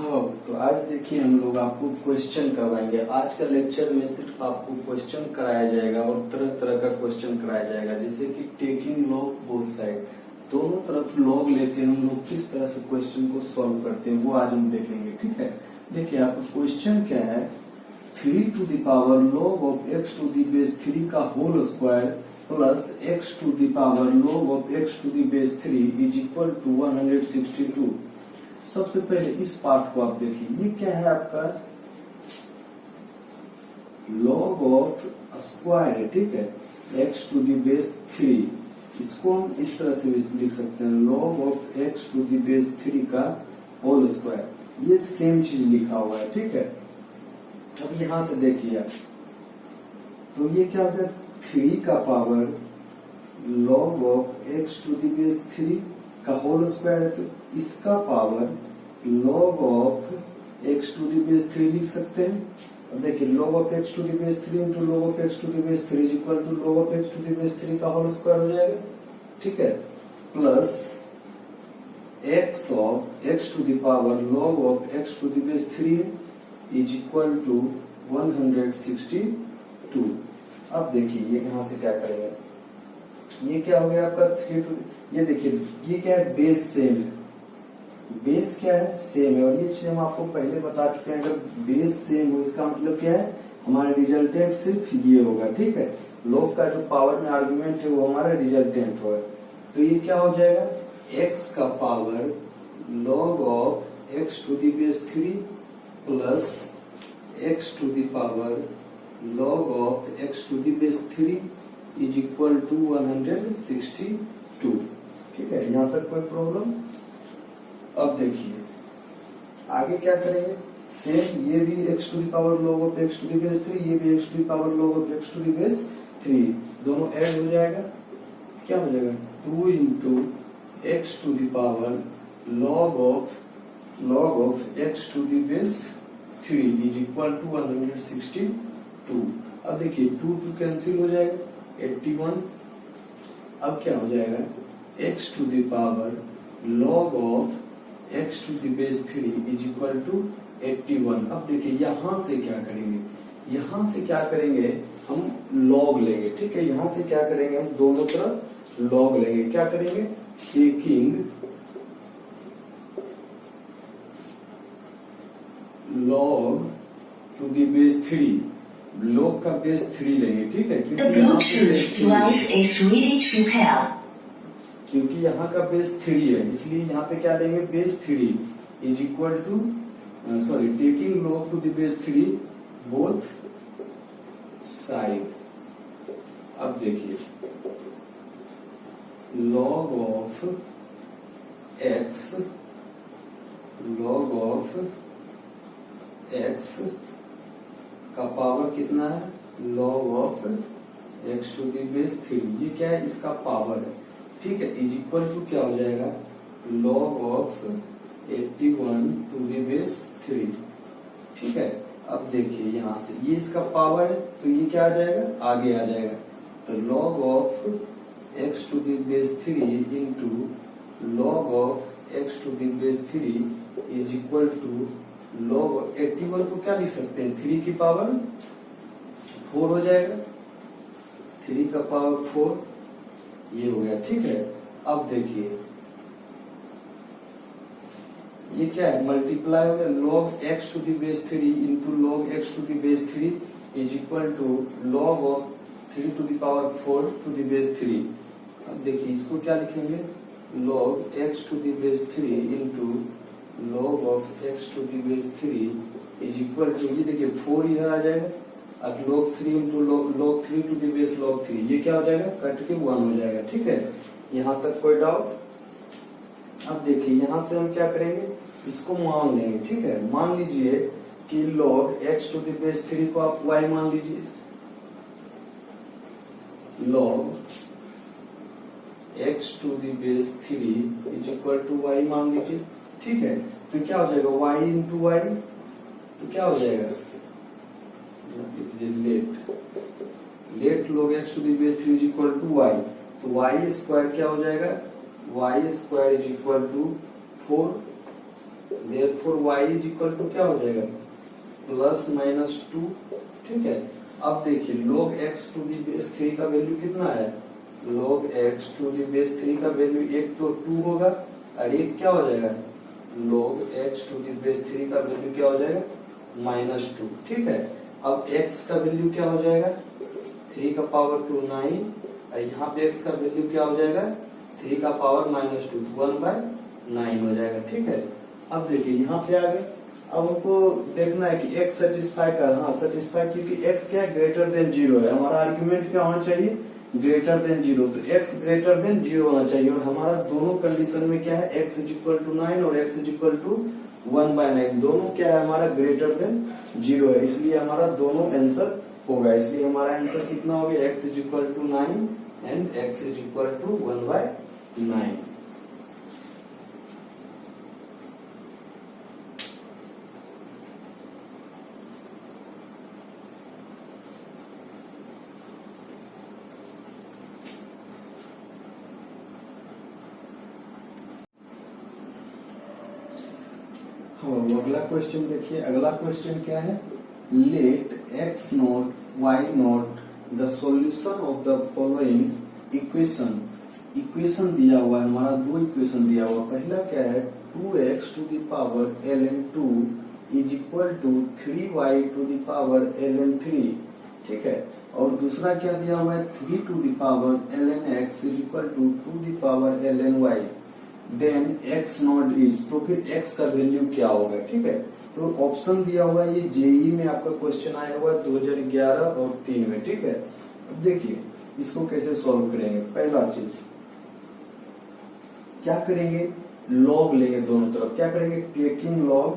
हाँ, तो आज देखिए हम लोग आपको क्वेश्चन करवाएंगे। आज का लेक्चर में सिर्फ आपको क्वेश्चन कराया जाएगा और तरह तरह का क्वेश्चन कराया जाएगा, जैसे कि टेकिंग लॉग बोथ साइड, दोनों तरफ लॉग लेके हम लोग किस तरह से क्वेश्चन को सॉल्व करते हैं वो आज हम देखेंगे। ठीक है, देखिए आपका क्वेश्चन क्या है, 3 to the power log of x to the base 3 का whole square plus x to the power log of x to the base 3 is equal to 162। सबसे पहले इस पार्ट को आप देखिए, ये क्या है आपका log ऑफ स्क्वायर है। ठीक है, x to the base 3, इसको हम इस तरह से लिख सकते हैं log of x to the base 3 का होल स्क्वायर, ये सेम चीज लिखा हुआ है। ठीक है, अब यहां से देखिए आप, तो ये क्या होगा 3 का power log of x to the base 3 का होल स्क्वायर है, तो इसका power log of x to the base 3 लिख सकते हैं। अब देखिए log of x to the base 3 into log of x to the base 3 is equal to log of x to the base 3 का whole square हो जाएगा। ठीक है, plus x of x to the power log of x to the base 3 is equal to 162। अब देखिए ये यहां से क्या करेंगे, ये क्या हो गया आपका 3 to, ये देखिए ये क्या है, बेस सेम है, बेस क्या है सेम है, और ये चीज हम आपको पहले बता चुके हैं, अगर बेस सेम हो इसका मतलब क्या है, हमारा रिजल्टेंट सिर्फ ये होगा। ठीक है, लॉग का जो पावर में आर्गुमेंट है वो हमारा रिजल्टेंट होगा, तो ये क्या हो जाएगा x का power log of x to the base 3 plus x to the power log of x to the base 3 is equal to 162। ठीक है, यहाँ तक कोई प्रॉब्लम। अब देखिए आगे क्या करेंगे, सेम ये भी x to the power log of x to the base 3, ये भी x to the power log of x to the base 3, दोनों ऐड हो जाएगा, क्या हो जाएगा 2 into x to the power log of x to the base 3 is equal to 162। अब देखिए 2 कैंसिल हो जाएगा 81। अब क्या हो जाएगा x to the power log of x to the base 3 is equal to 81। अब देखिए यहां से क्या करेंगे, यहां से क्या करेंगे हम log लेंगे। ठीक है, यहां से क्या करेंगे हम दोनों तरफ log लेंगे। क्या करेंगे, taking log to the base 3, log का बेस 3 लेंगे। ठीक है, क्योंकि यहाँ का बेस 3 है, इसलिए यहाँ पे क्या लेंगे base 3 is equal to taking log to the base 3 both side. अब देखिए log ऑफ x का पावर कितना है, log of x to the base 3, ये क्या है इसका पावर है। ठीक है, इज इक्वल टू क्या हो जाएगा log of 81 to the base 3। ठीक है, अब देखिए यहां से ये इसका पावर है, तो ये क्या आ जाएगा आगे आ जाएगा, तो log of x to the base 3 into log of x to the base 3 is equal to log 81 को क्या लिख सकते हैं 3 की पावर 4 हो जाएगा, 3 का पावर 4 ये हो गया। ठीक है, अब देखिए ये क्या है मल्टीप्लाई हो गया, log x to the base 3 into log x to the base 3 is equal to log of 3 to the power 4 to the base 3। अब देखिए इसको क्या लिखेंगे log x to the base 3 into log of x to the base 3 is equal to, ये देखिए 4 इधर आ जाएगा, अब log 3 into log 3 to the base log 3, ये क्या हो जाएगा कट के 1 हो जाएगा। ठीक है, यहाँ तक कोई डाउट। अब देखिए यहाँ से हम क्या करेंगे, इसको मान लेंगे। ठीक है, मान लीजिए कि log x to the base 3 को आप y मान लीजिए, log x to the base 3 is equal to y मान लीजिए। ठीक है, तो क्या हो जाएगा y इंटू y, तो क्या हो जाएगा let log x to the base 3 is equal to y, तो y स्क्वायर क्या हो जाएगा y square is equal to 4 therefore y is equal to क्या हो जाएगा प्लस माइनस 2। ठीक है, अब देखिए log x to the base 3 का वैल्यू कितना है, log x to the base 3 का वैल्यू एक तो 2 होगा और एक क्या हो जाएगा log x to the base 3 का वैल्यू क्या हो जाएगा -2। ठीक है, अब x का वैल्यू क्या हो जाएगा 3 का पावर 2 9 और यहाँ पे x का वैल्यू क्या हो जाएगा 3 का पावर -2 1/9 हो जाएगा। ठीक है, अब देखिए यहाँ पे आ गए, अब हमको देखना है कि x सेटिस्फाई कर, हाँ सेटिस्फाई, क्योंकि x क्या है ग्रेटर देन 0 है, हमारा आर्गुमेंट क्या होना चाहिए ग्रेटर देन 0, तो x ग्रेटर देन 0 होना चाहिए और हमारा दोनों कंडीशन में क्या है x इज इक्वल टू 9 और x इज इक्वल टू 1/9 दोनों क्या है हमारा ग्रेटर देन 0 है, इसलिए हमारा दोनों आंसर होगा। इसलिए हमारा आंसर कितना हो गया x is equal to 9 and x is equal to 1/9। अगला क्वेश्चन देखिए, अगला क्वेश्चन क्या है, let x naught y naught the solution of the following equation. Equation दिया हुआ है हमारा, दो इक्वेशन दिया हुआ, पहला क्या है 2x to the power ln 2 is equal to 3y to the power ln 3। ठीक है, और दूसरा क्या दिया हुआ है 3 to the power ln x is equal to 2 the power ln y, then x naught is, तो फिर x का वैल्यू क्या होगा। ठीक है, तो ऑप्शन दिया हुआ है, ये जेई में आपका क्वेश्चन आया हुआ है 2011 और 3 में। ठीक है, अब देखिए इसको कैसे सॉल्व करेंगे। पहला चीज क्या करेंगे, लॉग लेंगे दोनों तरफ, क्या करेंगे taking log,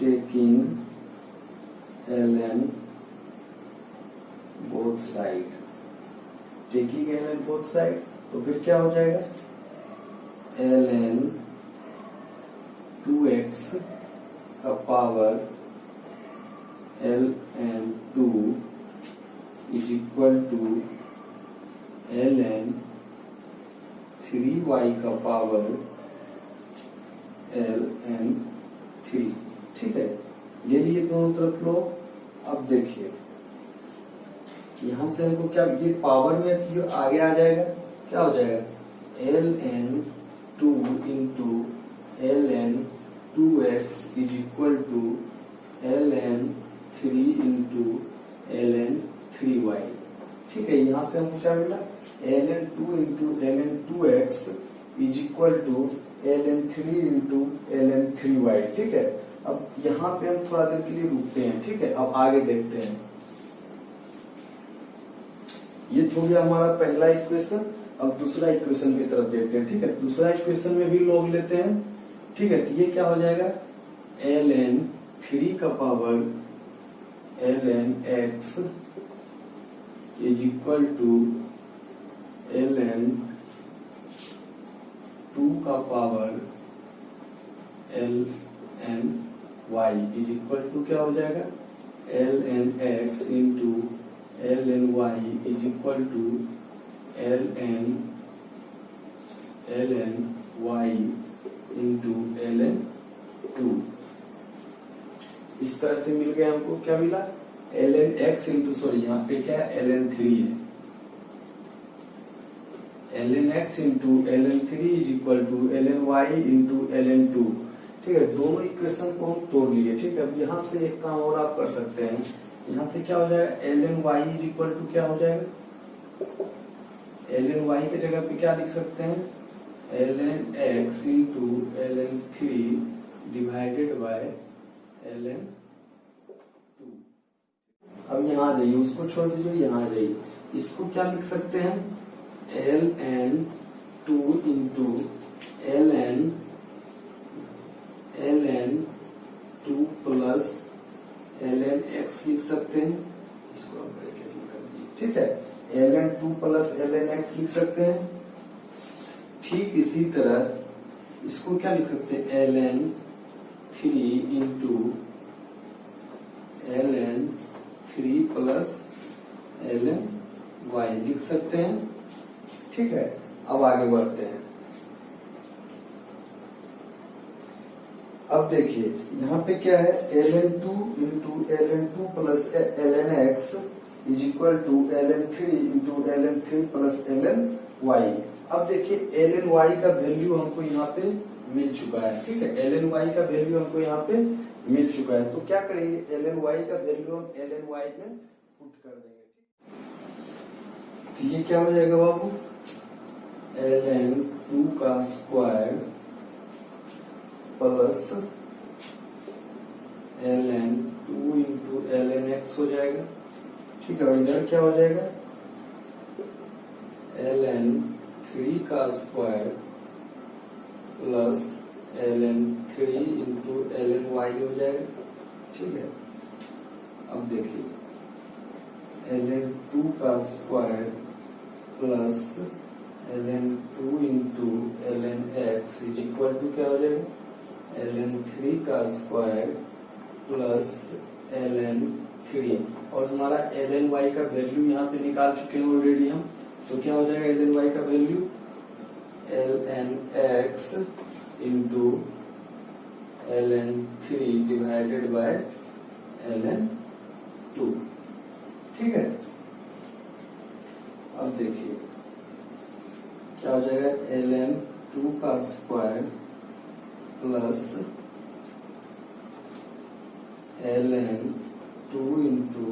taking ln both side, taking ln both side, तो फिर क्या हो जाएगा ln 2x का power ln 2 is equal to ln 3y का पावर ln 3। ठीक है, ले लिए दोनों तरफ लोग। अब देखिए यहां से हमको क्या, ये पावर में आगे आ जाएगा, क्या हो जाएगा ln 2 into ln 2x is equal to ln 3 into ln 3y। ठीक है, यहां से हमको क्या मिला ln 2 into ln 2x is equal to ln 3 into ln 3y। ठीक है, अब यहाँ पे हम थोड़ा देर के लिए रुकते हैं। ठीक है, अब आगे देखते हैं। ये हो गया हमारा पहला इक्वेशन, अब दूसरा इक्वेशन की तरफ देखते हैं। ठीक है, दूसरा इक्वेशन में भी लॉग लेते हैं। ठीक है, तो ये क्या हो जाएगा ln 3 का power ln x is equal to ln 2 का power ln y is equal to क्या हो जाएगा ln x into ln y is equal to ln y into ln 2। इस तरह से मिल गया हमको, क्या मिला ln x इंटू, सॉरी यहाँ पे क्या है ln 3 है, ln x into ln 3 is equal to ln y into ln 2। ठीक है, दोनों इक्वेशन को हम तोड़ लिए। ठीक है, अब यहाँ से एक काम और आप कर सकते हैं, यहाँ से क्या हो जाएगा ln y is equal to क्या हो जाएगा ln y के जगह पे क्या लिख सकते हैं ln x into ln 3 divided bye ln 2। अब यहाँ आ जाइए, उसको छोड़ दीजिए, यहाँ आ जाइए, इसको क्या लिख सकते हैं ln 2 into ln 2 plus ln x लिख सकते हैं, इसको हम ब्रैकेट में कर दीजिए। ठीक है, ln 2 प्लस ln x लिख सकते हैं। ठीक इसी तरह इसको क्या लिख सकते हैं ln 3 into ln 3 plus ln y लिख सकते हैं। ठीक है, अब आगे बढ़ते हैं। अब देखिए यहाँ पे क्या है, ln2 into ln2 plus lnx is equal to ln3 into ln3 plus lny। अब देखिए lny का वैल्यू हमको यहाँ पे मिल चुका है, ठीक है, lny का वैल्यू हमको यहाँ पे मिल चुका है। तो क्या करेंगे, lny का वैल्यू हम lny में पुट कर देंगे। तो ये क्या हो जाएगा बाबू, ln2 का square plus ln2 into lnx हो जाएगा, ठीक है। और इधर क्या हो जाएगा, ln3 का square plus ln3 into lny हो जाएगा, ठीक है। अब देखिए ln2 का square plus ln2 into lnx is equal to क्या हो जाएगा, ln3 का स्क्वायर प्लस ln3। और हमारा lny का वैल्यू यहाँ पे निकाल चुके हैं ऑलरेडी हम। तो क्या हो जाएगा lny का value, lnx into ln3 divided by ln2, ठीक है। अब देखिए क्या हो जाएगा, ln2 का square plus ln2 into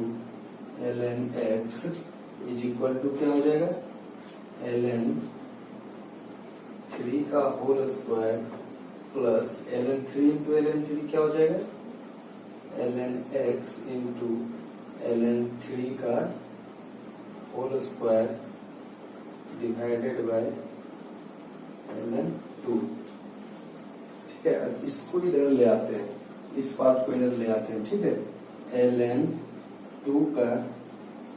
lnx is equal to क्या हो जाएगा, ln3 का whole square plus ln3 into ln3 क्या हो जाएगा, lnx इंटू ln3 का whole square divided by ln2, ठीक है। अब इसको इधर ले आते हैं, इस पार्ट को इधर ले आते हैं, ठीक है। ln2 का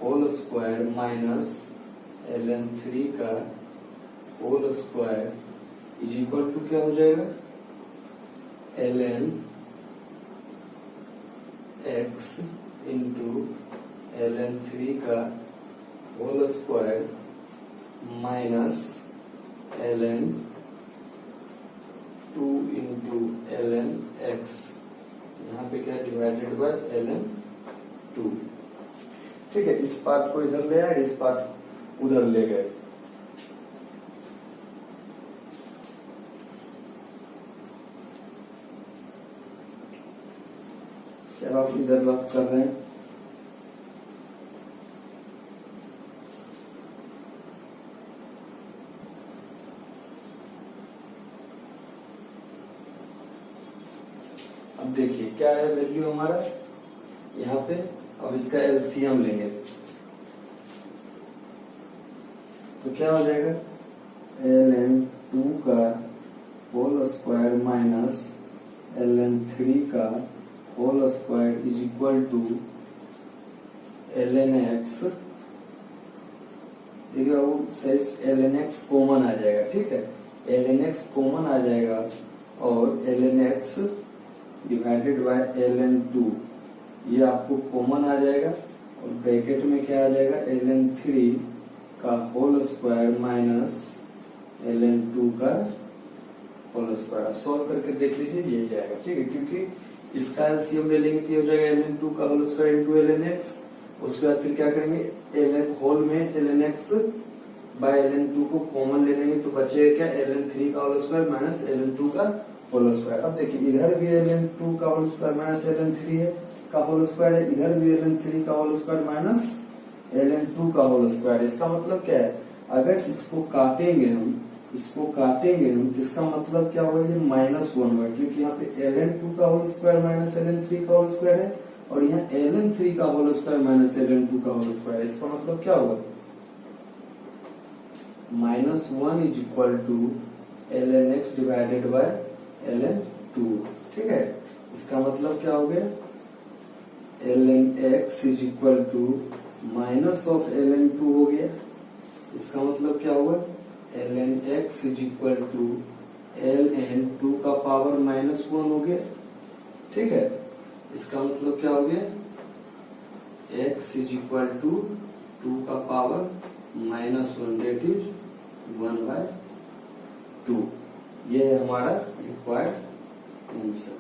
होल स्क्वायर माइनस ln3 का whole square is equal to क्या हो जाएगा, ln x इंटू ln3 का whole square minus ln2 into lnx, यहाँ पे क्या डिवाइडेड बाय ln2, ठीक है। इस पार्ट को इधर ले आए, इस पार्ट उधर ले गए। क्या आप इधर रब कर रहे हैं, अब देखिए क्या है वैल्यू हमारा यहाँ पे। अब इसका एलसीएम लेंगे तो क्या हो जाएगा, ln2 का होल स्क्वायर माइनस ln3 का whole square is equal to lnx, देखिए वो सही lnx कॉमन आ जाएगा, ठीक है। lnx कॉमन आ जाएगा और lnx डिवाइडेड बाय ln2 ये आपको कॉमन आ जाएगा और ब्रैकेट में क्या आ जाएगा, ln3 का होल स्क्वायर माइनस ln2 का होल स्क्वायर। आप सॉल्व करके देख लीजिए, ये जाएगा, ठीक है। क्योंकि इसका एलसीएम ले लेंगे तो ये हो जाएगा ln2 का होल स्क्वायर इंटू lnx। उसके बाद फिर क्या करेंगे, ln होल में lnx बाय ln2 को कॉमन ले लेंगे तो बचेगा क्या, ln3 का होल स्क्वायर माइनस ln2 का होल स्क्वायर। अब देखिए इधर भी ln2 का होल स्क्वायर माइनस ln3 है का होल स्क्वायर है, इधर भी ln3 का होल स्क्वायर माइनस ln2 का होल स्क्वायर। इसका मतलब क्या है, अगर इसको काटेंगे हम, इसको काटेंगे हम, इसका मतलब क्या होगा, ये -1 होगा, क्योंकि यहाँ पे ln2 का होल स्क्वायर माइनस ln3 का होल स्क्वायर है और यहाँ ln3 का होल स्क्वायर माइनस ln2 का होल स्क्वायर है। इसका मतलब क्या होगा, -1 is equal to lnx divided by ln2, ठीक है। इसका मतलब क्या हो गया, lnx is equal to minus of ln2 हो गया। इसका मतलब क्या होगा, lnx is equal to ln2 का पावर -1 हो गया, ठीक है। इसका मतलब क्या हो गया, x इज इक्वल टू 2 का पावर -1 डेट इज 1/2। ये है हमारा रिक्वायर्ड आंसर।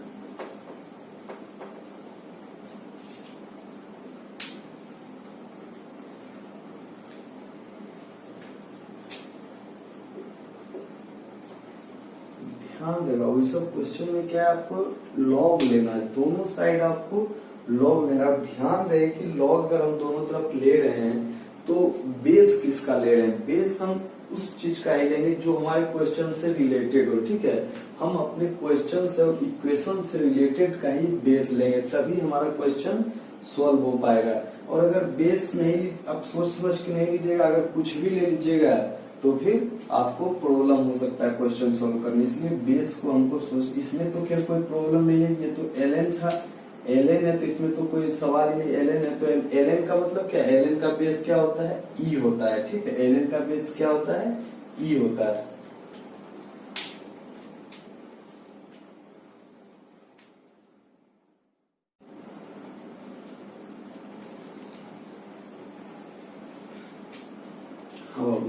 ध्यान देगा, वही सब क्वेश्चन में क्या है, आपको लॉग लेना है, दोनों साइड आपको लॉग लेना है। ध्यान रहे कि लॉग अगर हम दोनों तरफ ले रहे हैं तो बेस किसका ले रहे हैं, बेस हम उस चीज का ही लेंगे जो हमारे क्वेश्चन से रिलेटेड हो। ठीक है, हम अपने क्वेश्चन से और इक्वेशन से रिलेटेड का ही बेस लेंगे, तभी हमारा क्वेश्चन सॉल्व हो पाएगा। और अगर बेस नहीं, आप सोच समझ के नहीं लीजिएगा, अगर कुछ भी ले लीजिएगा तो फिर आपको प्रॉब्लम हो सकता है क्वेश्चन सॉल्व करने। इसलिए बेस को हमको सोच, इसमें तो खैर कोई प्रॉब्लम नहीं है, ये तो एलएन था, एलएन है तो इसमें तो कोई सवाल ही नहीं। एलएन है तो एलएन का मतलब क्या है, एलएन का बेस क्या होता है, ई होता है। ठीक है, एलएन का बेस क्या होता है, ई होता है।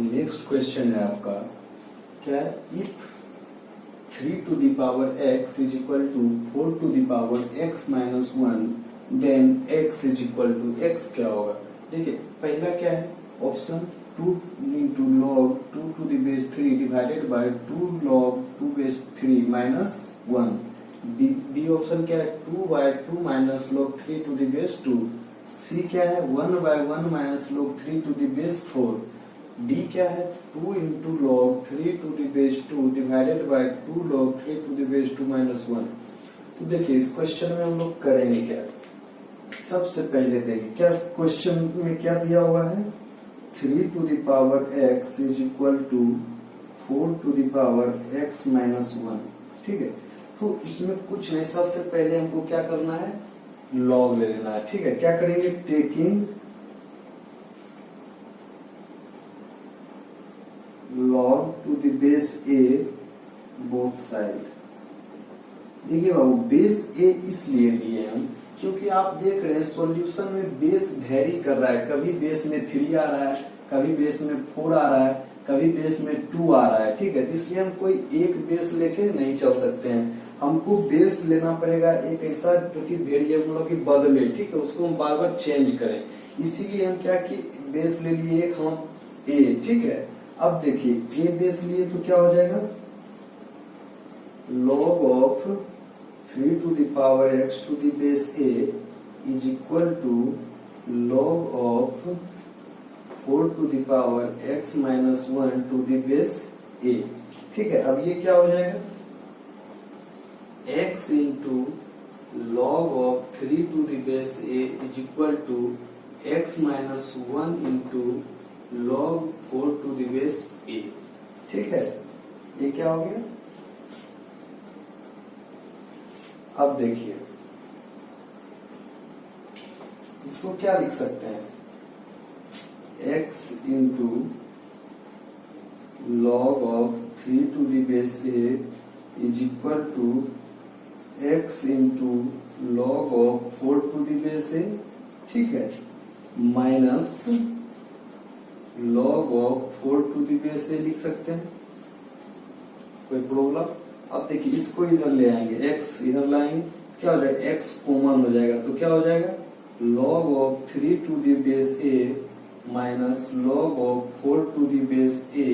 नेक्स्ट क्वेश्चन है आपका, क्या है, if 3 to the power x is equal to 4 to the power x minus 1 then x is equal to x क्या होगा। देखिए पहला क्या है option, 2 into log 2 to the base 3 divided by 2 log 2 base 3 minus 1। B option क्या है, 2 by 2 minus log 3 to the base 2। सी क्या है, 1 by 1 minus log 3 to the base 4। D क्या है, 2 into log 3 to the base 2 divided by 2 log 3 to the base 2 minus 1। तो देखिए इस question में हम लोग करेंगे क्या, सबसे पहले देखिए क्या क्वेश्चन में क्या दिया हुआ है, 3 to the power x is equal to 4 to the power x minus 1। ठीक है, तो इसमें कुछ नहीं, सबसे पहले हमको क्या करना है, लॉग ले लेना है। ठीक है, क्या करेंगे, taking log to the base a both side। देखिए बाबू बेस a इसलिए लिए हम क्योंकि आप देख रहे हैं सॉल्यूशन में बेस वेरी कर रहा है, कभी बेस में 3 आ रहा है, कभी बेस में 4 आ रहा है, कभी बेस में 2 आ रहा है। ठीक है, इसलिए हम कोई एक बेस लेके नहीं चल सकते हैं, हमको बेस लेना पड़ेगा एक ऐसा जो कि वेरिएबल की बदले। ठीक है, उसको हम बार बार चेंज करें, इसीलिए हम क्या कि बेस ले लिए एक हम a। ठीक है, अब देखिए a बेस लिए तो क्या हो जाएगा, log of 3 to the power x to the base a is equal to log of 4 to the power x minus 1 to the base a। ठीक है, अब ये क्या हो जाएगा, x into log of 3 to the base a is equal to x minus 1 into log 4 to the base a। ठीक है, ये क्या हो गया, अब देखिए इसको क्या लिख सकते हैं, x into log of 3 to the base a is equal to x into log of 4 to the base a। ठीक है, minus log of 4 to the base a लिख सकते हैं, कोई प्रॉब्लम। अब देखिए इसको इधर ले आएंगे, x इधर लाएंगे, क्या हो जाएगा, x कॉमन हो जाएगा, तो क्या हो जाएगा, log of 3 to the base a minus log of 4 to the base a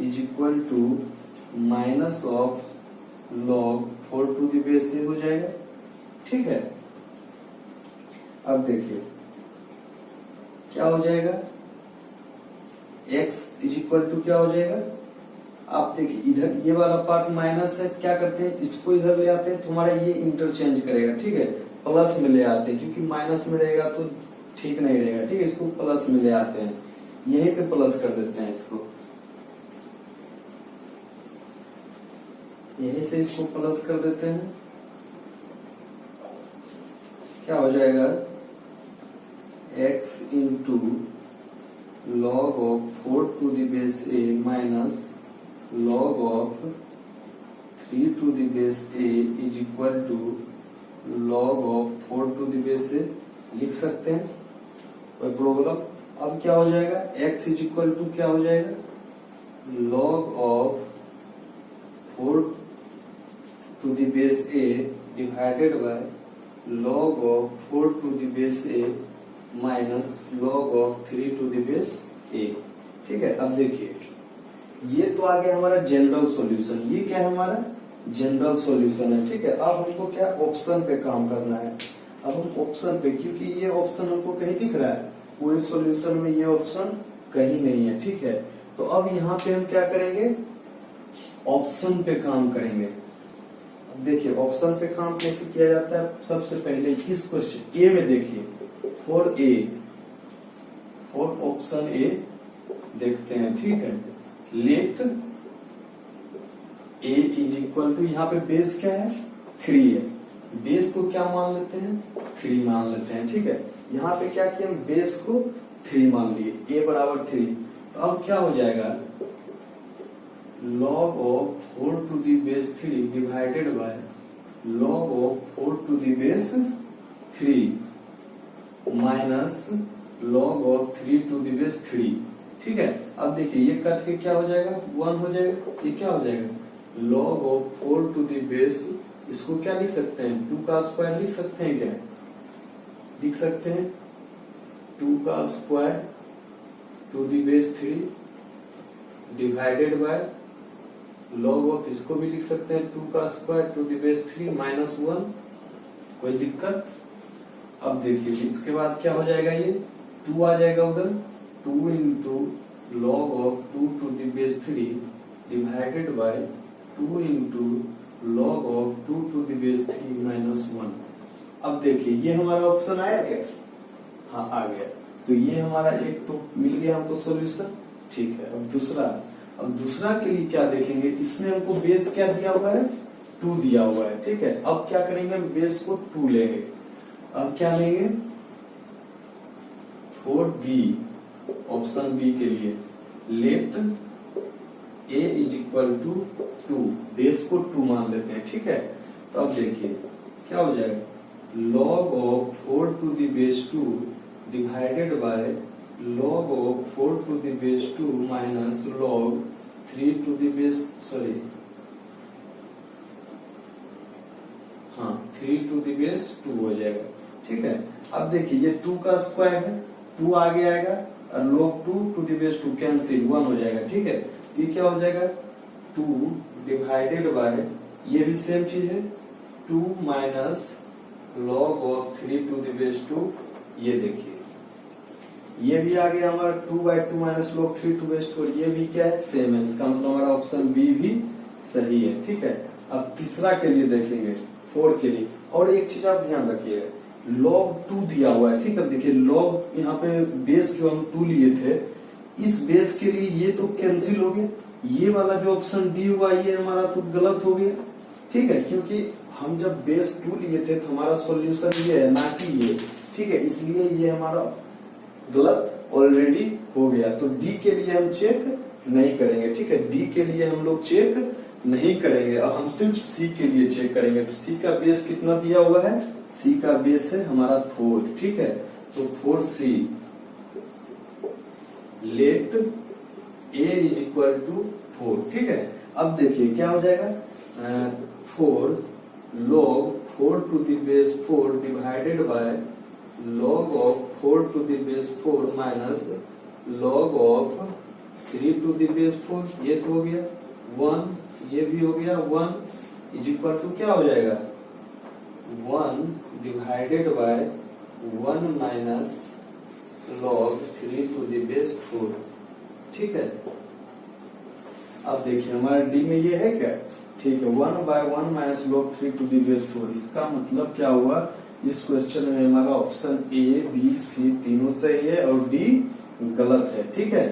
is equal to minus of log 4 to the base a हो जाएगा। ठीक है, अब देखिए क्या हो जाएगा, x इज इक्वल टू क्या हो जाएगा, आप देखिए इधर ये वाला पार्ट माइनस है, क्या करते हैं इसको इधर ले आते हैं तो हमारा ये इंटरचेंज करेगा। ठीक है, प्लस में ले आते हैं क्योंकि माइनस में रहेगा तो ठीक नहीं रहेगा। ठीक है, इसको प्लस में ले आते हैं, यहीं पे प्लस कर देते हैं इसको, यहीं से इसको प्लस कर देते हैं, क्या हो जाएगा, x into log of 4 to the base a minus log of 3 to the base a is equal to log of 4 to the base a लिख सकते हैं, कोई प्रॉब्लम। अब क्या हो जाएगा, x इज इक्वल टू क्या हो जाएगा, log of 4 to the base a divided by log of 4 to the base a minus log of 3 to the base a। ठीक है, अब देखिए ये तो आ गया हमारा जनरल सॉल्यूशन, ये क्या है हमारा जनरल सॉल्यूशन है, ठीक है। अब हमको क्या ऑप्शन पे काम करना है। अब हम ऑप्शन पे, क्योंकि ये ऑप्शन हमको कहीं दिख रहा है, पूरे सॉल्यूशन में ये ऑप्शन कहीं नहीं है, ठीक है। तो अब यहाँ पे हम क्या करेंगे, ऑप्शन पे काम करेंगे। अब देखिए ऑप्शन पे काम कैसे किया जाता है। सबसे पहले इस क्वेश्चन ए में देखिए, फॉर ऑप्शन ए देखते हैं, ठीक है। Let a is equal to, यहाँ पे बेस क्या है, 3 है। बेस को क्या मान लेते हैं, 3 मान लेते हैं, ठीक है। यहाँ पे क्या किया, हम बेस को 3 मान लिए, a बराबर 3। तो अब क्या हो जाएगा, log of 4 to the base 3 divided by log of 4 to the base 3 minus log of 3 to the base 3, ठीक है। अब देखिए ये कट के क्या हो जाएगा, 1 हो जाएगा। ये क्या हो जाएगा, log of 4 to the base, इसको क्या लिख सकते हैं, 2 का स्क्वायर लिख सकते हैं, क्या लिख सकते हैं, 2 का square to the base 3 divided by log of, इसको भी लिख सकते हैं 2 का square to the base 3 minus 1। कोई दिक्कत। अब देखिए इसके बाद क्या हो जाएगा, ये 2 आ जाएगा उधर, 2 into log of 2 to the base 3 divided by 2 into log of 2 to the base 3 minus 1। अब देखिए ये हमारा ऑप्शन आया क्या, हाँ आ गया। तो ये हमारा एक तो मिल गया हमको सॉल्यूशन, ठीक है। अब दूसरा के लिए क्या देखेंगे, इसमें हमको बेस क्या दिया हुआ है, 2 दिया हुआ है, ठीक है। अब क्या करेंगे, हम बेस को 2 लेंगे। अब क्या लेंगे, 4b, ऑप्शन बी के लिए let a is equal to 2, base को 2 मान लेते हैं, ठीक है। तो अब देखिए क्या हो जाएगा, log of 4 to the base 2 divided by log of 4 to the base 2 minus log 3 to the base, sorry हाँ 3 टू दी बेस 2 हो जाएगा, ठीक है। अब देखिए ये 2 का स्क्वायर है, 2 आगे आएगा और log 2 to the base 2 cancel, 1 हो जाएगा, ठीक है। ये क्या हो जाएगा, 2 डिवाइडेड बाय, ये भी सेम चीज है, 2 minus log of 3 to the base 2। ये देखिए ये भी आ गया हमारा 2/2 माइनस log 3 टू बेस 2, ये भी क्या है, सेम है। इसका मतलब हमारा ऑप्शन बी भी सही है, ठीक है। अब तीसरा के लिए देखेंगे, 4 के लिए। और एक चीज आप ध्यान रखिएगा, log 2 दिया हुआ है, ठीक है। देखिए log यहाँ पे बेस जो हम 2 लिए थे, इस बेस के लिए ये तो कैंसिल हो गया, ये वाला जो ऑप्शन डी हुआ ये हमारा तो गलत हो गया, ठीक है। क्योंकि हम जब बेस 2 लिए थे तो हमारा सॉल्यूशन ये है, ना कि ये, ठीक है। इसलिए ये हमारा गलत ऑलरेडी हो गया। तो डी के लिए हम चेक नहीं करेंगे, ठीक है। डी के लिए हम लोग चेक नहीं करेंगे। अब हम सिर्फ सी के लिए चेक करेंगे। तो सी का बेस कितना दिया हुआ है, सी का बेस है हमारा 4, ठीक है। तो 4c let a is equal to 4, ठीक है। अब देखिए क्या हो जाएगा, 4 log 4 to the base 4 divided by log of 4 to the base 4 minus log of 3 to the base 4। ये तो हो गया 1, ये भी हो गया 1 इज इक्वल टू क्या हो जाएगा, 1 divided by 1 minus log 3 to the base 4, ठीक है। अब देखिए हमारे डी में ये है क्या, ठीक है। 1/1 minus log 3 to the base 4। इसका मतलब क्या हुआ, इस क्वेश्चन में हमारा ऑप्शन ए बी सी तीनों सही है और डी गलत है, ठीक है।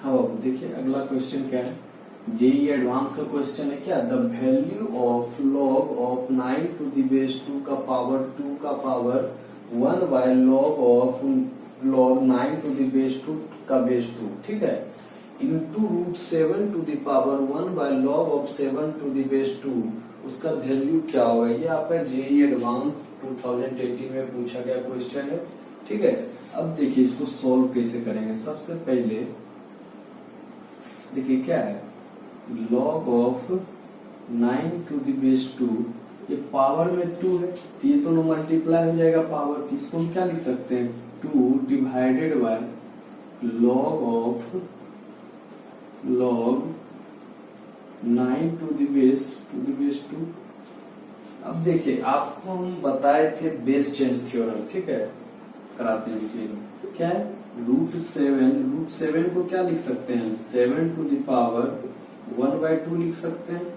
हाँ बाबू देखिए अगला क्वेश्चन क्या है, जेई एडवांस का क्वेश्चन है क्या, the value of log of 9 to the base 2 का पावर 2 का power 1 by log of log 9 to the base 2 का बेस 2, ठीक है, into root 7 to the power 1 by log of 7 to the base 2, उसका value क्या होगा। ये आपका जेई एडवांस 2018 में पूछा गया क्वेश्चन है, ठीक है। अब देखिए इसको सॉल्व कैसे करेंगे। सबसे पहले देखिए क्या है, log of 9 to the base 2, ये पावर में 2 है, ये दोनों मल्टीप्लाई हो जाएगा पावर, इसको हम क्या लिख सकते हैं 2 divided by log 9 to the base 2। अब देखिए आपको हम बताए थे बेस चेंज थ्योरम, ठीक है, कराते हैं क्या है √7 को क्या लिख सकते हैं 7 टू द पावर 1/2 लिख सकते हैं,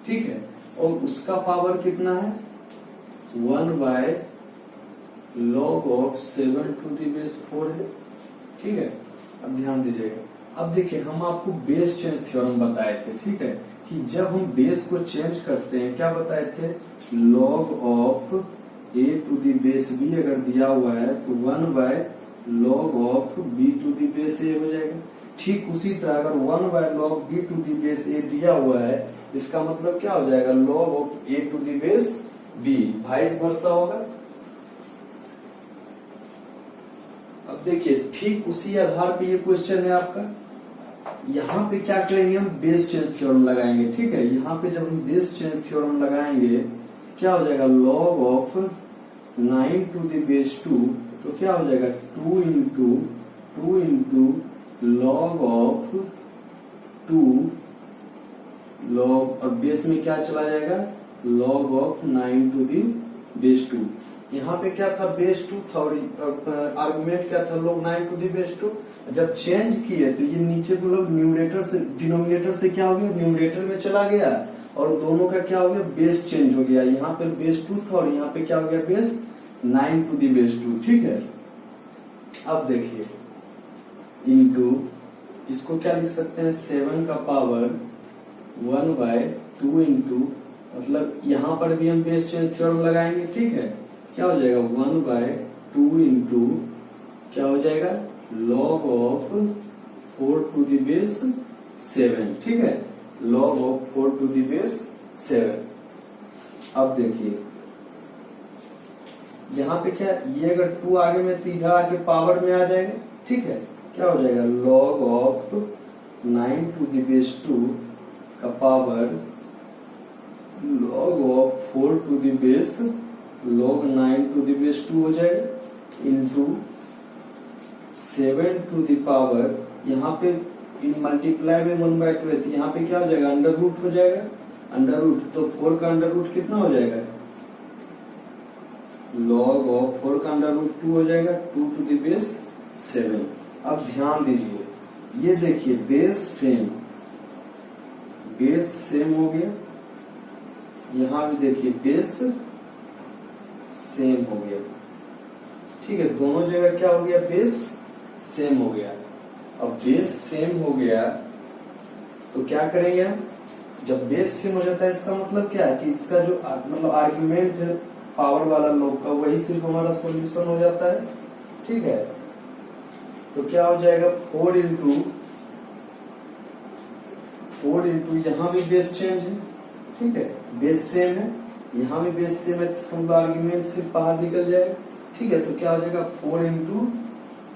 ठीक है, और उसका पावर कितना है 1/log 7 टू द बेस 4 है, ठीक है। अब ध्यान दीजिएगा, अब देखिए हम आपको बेस चेंज थ्योरम बताए थे, ठीक है, कि जब हम बेस को चेंज करते हैं क्या बताए थे log a to the base b अगर दिया हुआ है तो 1/log b to the base a हो जाएगा। ठीक उसी तरह अगर 1/log b to the base a दिया हुआ है, इसका मतलब क्या हो जाएगा log a to the base b, vice versa होगा। अब देखिए ठीक उसी आधार पे ये क्वेश्चन है आपका, यहाँ पे क्या करेंगे हम बेस चेंज थ्योरम लगाएंगे, ठीक है। यहाँ पे जब हम बेस चेंज थ्योरम लगाएंगे क्या हो जाएगा log 9 टू द बेस 2, तो क्या हो जाएगा 2 इंटू log 2 और बेस में क्या चला जाएगा log 9 टू द बेस 2। यहाँ पे क्या था बेस 2 था और आर्गुमेंट क्या था log 9 टू द बेस 2। जब चेंज किए तो ये नीचे को लोग न्यूमरेटर से डिनोमिनेटर से क्या हो गया न्यूमरेटर में चला गया और दोनों का क्या हो गया बेस चेंज हो गया। यहाँ पे बेस 2 था और यहाँ पे क्या हो गया बेस 9 टू द बेस 2, ठीक है। अब देखिए इनटू इसको क्या लिख सकते हैं 7 का पावर 1/2 इंटू, मतलब यहाँ पर भी हम बेस चेंज थ्योरम लगाएंगे, ठीक है। क्या हो जाएगा 1/2 इंटू क्या हो जाएगा log 4 टू द बेस 7, ठीक है, log 4 टू द बेस 7। अब देखिए यहाँ पे क्या ये अगर 2 आगे में तो इधर आके पावर में आ जाएगा, ठीक है। क्या हो जाएगा log 9 टू द बेस 2 का power log 4 to the base log 9 to the base 2 हो जाएगा इंटू 7 टू द पावर, यहाँ पे इन मल्टीप्लाई में 1/2 है तो यहाँ पे क्या हो जाएगा अंडर रूट हो जाएगा, अंडर रूट तो 4 का अंडर रूट कितना हो जाएगा log 4 का अंडर रूट 2 हो जाएगा 2 टू द बेस 7। अब ध्यान दीजिए ये देखिए बेस सेम हो गया, यहाँ भी देखिए बेस सेम हो गया, ठीक है, दोनों जगह क्या हो गया बेस सेम हो गया। अब बेस सेम हो गया तो क्या करेंगे हम, जब बेस सेम हो जाता है इसका मतलब क्या है कि इसका जो मतलब आर्गुमेंट पावर वाला लोग का वही सिर्फ हमारा सॉल्यूशन हो जाता है, ठीक है। तो क्या हो जाएगा 4 इंटू यहाँ भी बेस चेंज है, ठीक है, बेस सेम है, यहाँ भी बेस सेम है, तो आर्गुमेंट से बाहर निकल जाएगा, ठीक है। तो क्या हो जाएगा 4 इंटू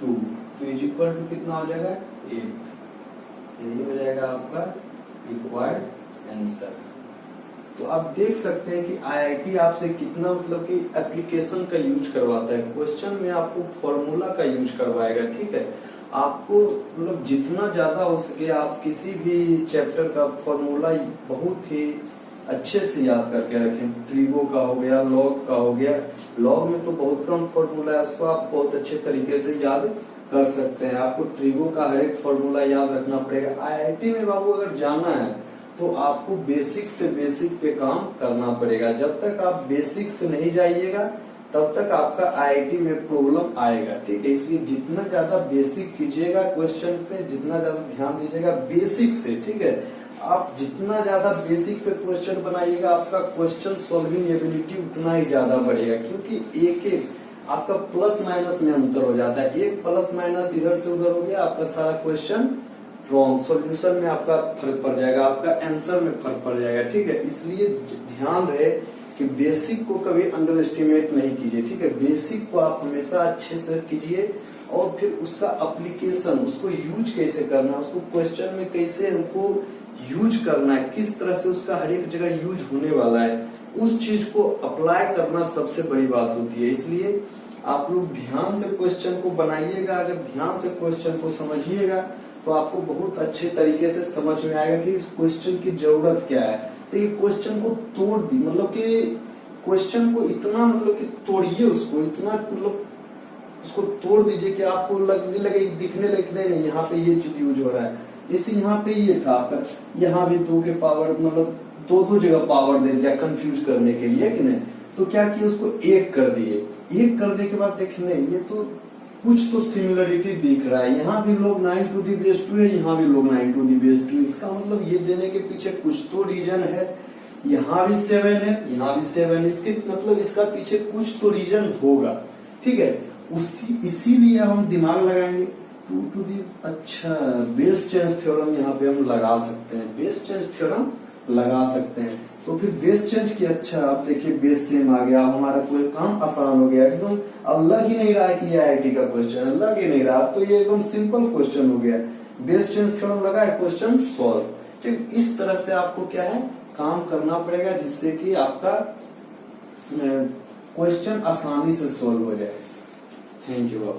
2 तो इज इक्वल टू कितना हो जाएगा 8, यही हो जाएगा आपका रिक्वायर्ड आंसर। तो आप देख सकते हैं कि आईआईटी आपसे कितना मतलब कि एप्लीकेशन का यूज करवाता है, क्वेश्चन में आपको फॉर्मूला का यूज करवाएगा, ठीक है। आपको मतलब जितना ज्यादा हो सके आप किसी भी चैप्टर का फॉर्मूला बहुत ही अच्छे से याद करके रखें। ट्रिगो का हो गया, लॉग का हो गया, लॉग में तो बहुत कम फॉर्मूला है, उसको आप बहुत अच्छे तरीके से याद कर सकते हैं। आपको ट्रिगो का हर एक फॉर्मूला याद रखना पड़ेगा। आईआईटी में बाबू अगर जाना है तो आपको बेसिक से बेसिक पे काम करना पड़ेगा। जब तक आप बेसिक से नहीं जाइएगा तब तक आपका आईआईटी में प्रॉब्लम आएगा, ठीक है। इसलिए जितना ज्यादा बेसिक कीजिएगा क्वेश्चन पे, जितना ज्यादा ध्यान दीजिएगा बेसिक से, ठीक है। आप जितना ज्यादा बेसिक पे क्वेश्चन बनाइएगा आपका क्वेश्चन सॉल्विंग एबिलिटी उतना ही ज्यादा बढ़ेगा, क्योंकि एक आपका प्लस माइनस में अंतर हो जाता है। एक प्लस माइनस इधर से उधर हो गया, आपका सारा क्वेश्चन रॉन्ग, सॉल्यूशन में आपका फर्क पड़ जाएगा, आपका आंसर में फर्क पड़ जाएगा, ठीक है। इसलिए ध्यान रहे कि बेसिक को कभी अंडर एस्टिमेट नहीं कीजिए, ठीक है। बेसिक को आप हमेशा अच्छे से कीजिए और फिर उसका एप्लीकेशन, उसको यूज कैसे करना, उसको क्वेश्चन में कैसे हमको यूज करना है, किस तरह से उसका हर एक जगह यूज होने वाला है, उस चीज को अप्लाई करना सबसे बड़ी बात होती है। इसलिए आप लोग ध्यान से क्वेश्चन को बनाइएगा। अगर ध्यान से क्वेश्चन को समझिएगा तो आपको बहुत अच्छे तरीके से समझ में आएगा कि इस क्वेश्चन की जरूरत क्या है। तो ये क्वेश्चन को तोड़ दी, मतलब कि क्वेश्चन को इतना मतलब कि तोड़िए उसको, इतना मतलब उसको तोड़ दीजिए कि आपको लगने लगे, दिखने लगे नहीं यहाँ पे ये चीज यूज हो रहा है। जैसे यहाँ पे ये था आपका, यहाँ भी 2 के पावर मतलब दो जगह पावर दे दिया कंफ्यूज करने के लिए कि नहीं, तो क्या किया उसको 1 कर दिए। 1 करने के बाद देखने ये तो कुछ तो सिमिलरिटी दिख रहा है, यहाँ भी लोग 9 टू दी बेस 2 है, यहाँ भी लोग 9 टू दी बेस 2। इसका मतलब ये देने के पीछे कुछ तो रीजन है। यहाँ भी 7 है, यहाँ भी 7, इसके मतलब इसका पीछे कुछ तो रीजन होगा, ठीक है। इसीलिए हम दिमाग लगाएंगे 2 टू दी, अच्छा बेस चेंज थ्योरम यहाँ पे हम लगा सकते हैं, बेस चेंज थ्योरम लगा सकते हैं। तो फिर बेस चेंज की, अच्छा आप देखिए बेस सेम आ गया, हमारा कोई काम आसान हो गया एकदम। अब लग ही नहीं रहा है कि ये आईआईटी का क्वेश्चन है, लग ही नहीं रहा, तो ये एकदम सिंपल क्वेश्चन हो गया। बेस चेंज थ्योरम लगा है, क्वेश्चन सॉल्व। ठीक, इस तरह से आपको क्या है काम करना पड़ेगा, जिससे कि आपका क्वेश्चन आसानी से सॉल्व हो जाए। Thank you.